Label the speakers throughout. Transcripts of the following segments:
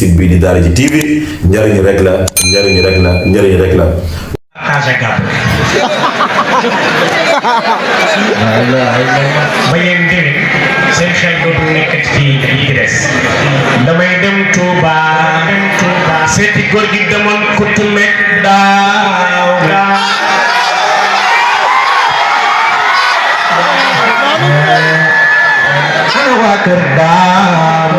Speaker 1: site bii di Daara J TV njëriñ rek la njëriñ rek la
Speaker 2: ba yéen déwén seen xel dootul nekk ci yi ci des damay dem Touba seeti góor gi demoon Kutume daaw ana waa kër daaw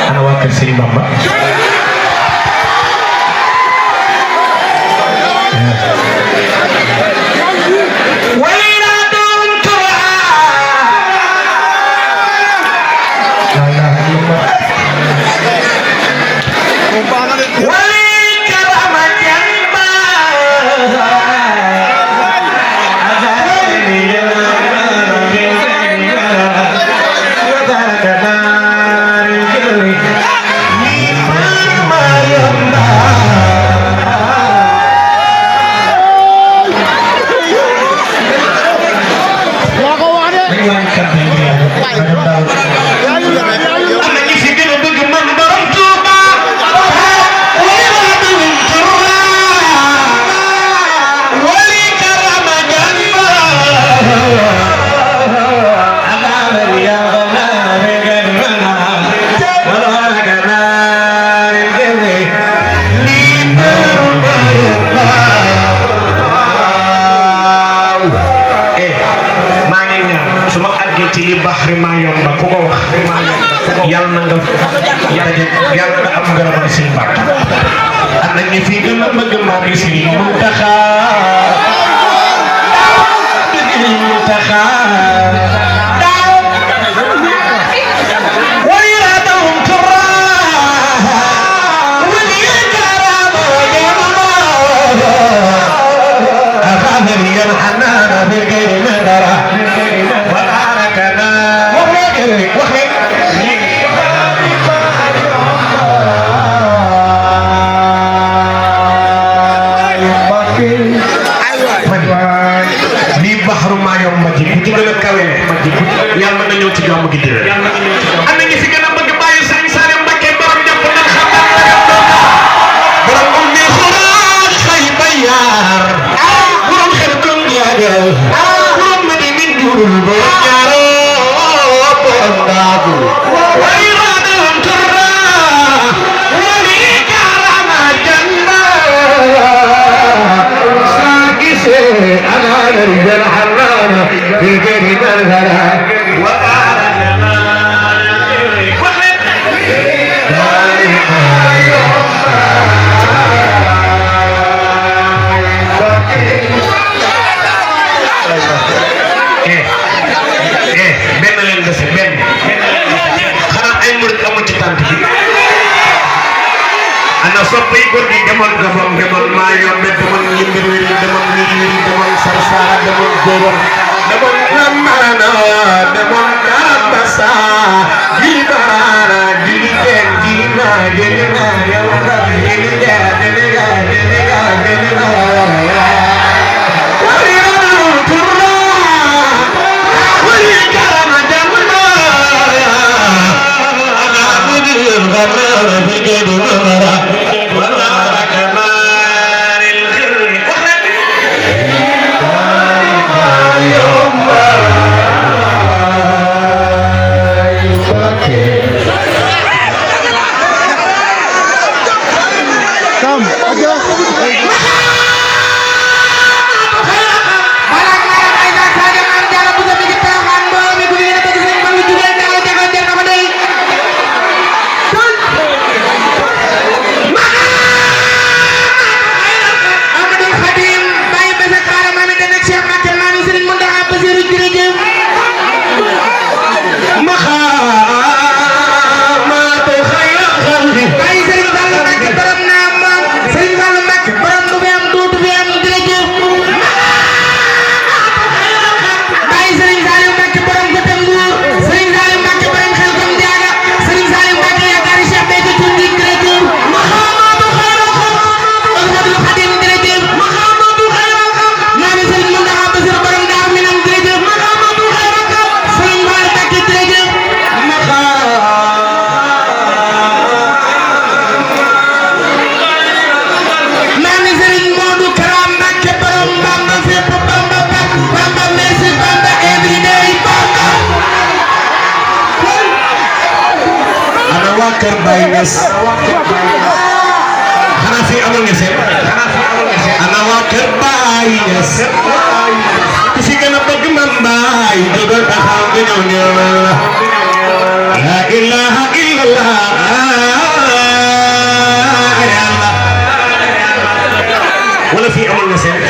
Speaker 2: ana waa kër Sëriñ Bamba yàlla nga am ngërëmal Sëriñ Mbàkke am na ñu fi gën a bëgg maa ngi Sëriñ Muntaxa yàlla na ñëw ci gàmmu gi déwén am na ñu fi gën a bëgg bàyyi Sëriñ Saliou Mbacké borom jàpp nañ xam borom ummi xuraat xay bayaar borom xel doon yaagal borom ma di min jurul borom ñaaroo borom daagu way raadam turra wali karama janna saa gisee anaana rijal harrana bilgeri dargara ana soppe yi góor gi demoon Gabon demoon Mayombe demoon Libreville demoon Libreville demoon Sarsara demoon Gobon demoon Lamana demoon Kabasa Gilbara Gilben Gina Gilina Yawanda Gilina Gilina Gilina Gilina Sëriñ Fallu Mbàkke borom du fi am kër Baye Niass xanaa fii amul nga seet ana waa kër Baye Niass ku fi gën a bëgg man Baye jógal taxaw nga ñëw ñëwal la ilaha illallah wala fii amul nga seet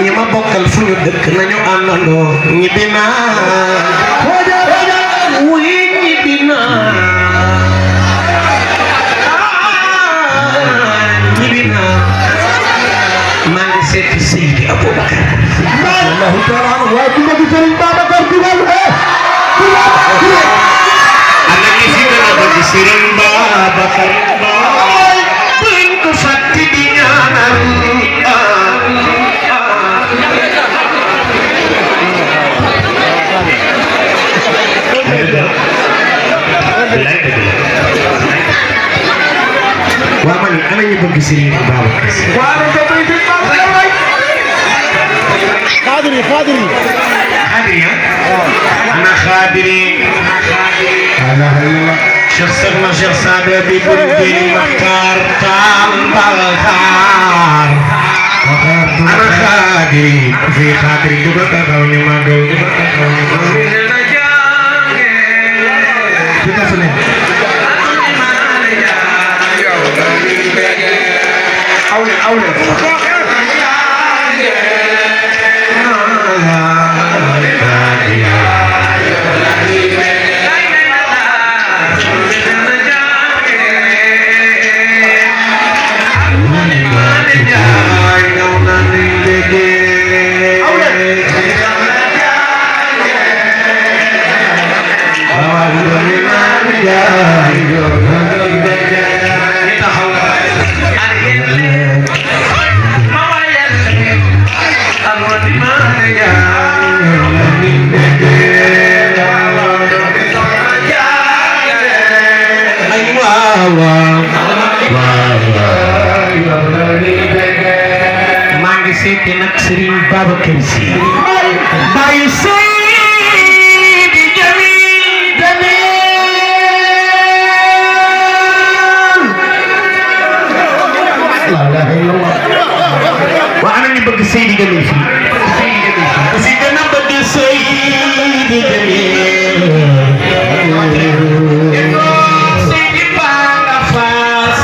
Speaker 2: ñi ma bokkal fu ñu dëkk nañu àndandoo ñibbi naa wuy ñibbi naa maa ngi seeti Seydi Aboubacar Allahu taala waaye ku bëgg Serigne Babacar dugal ana ñi fi gën a bëgg Serigne Babacar buñ ko fàtte di ñaanal waa man ana ñu bëgg Serigne Babacar خادري خادري أنا خادري شيخ سلمى شيخ سعد بن مختار تام بالخار أنا خادري في خادري juga tahunya magau kita sini awle seeti nag Serigne Babacar Sy Baye Seydi Jamil waa ana ñu bëgg Seydi Jamil fii si gën a bëgg Seydi Jamil Seydi Ba nga faas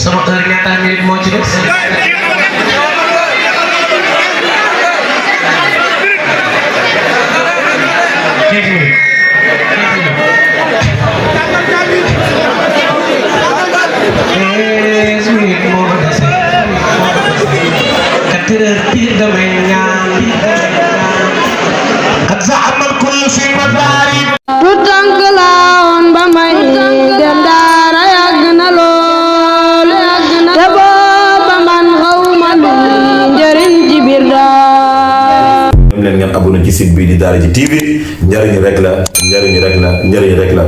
Speaker 2: sama heure ñaata minute moo ci des. 15 minutes. 15 minutes moo ma dese. 4 heures pile damay ñaan. qad zahama al-kull fi madaari.
Speaker 3: tu tànk laa woon ba may dem daara yàgg na lool te booba man xawma lu njëriñ ci biir daara.
Speaker 1: dem leen ngeen abonné ci site bi di Daara J TV njëriñ rek la njëriñ rek la njëriñ rek la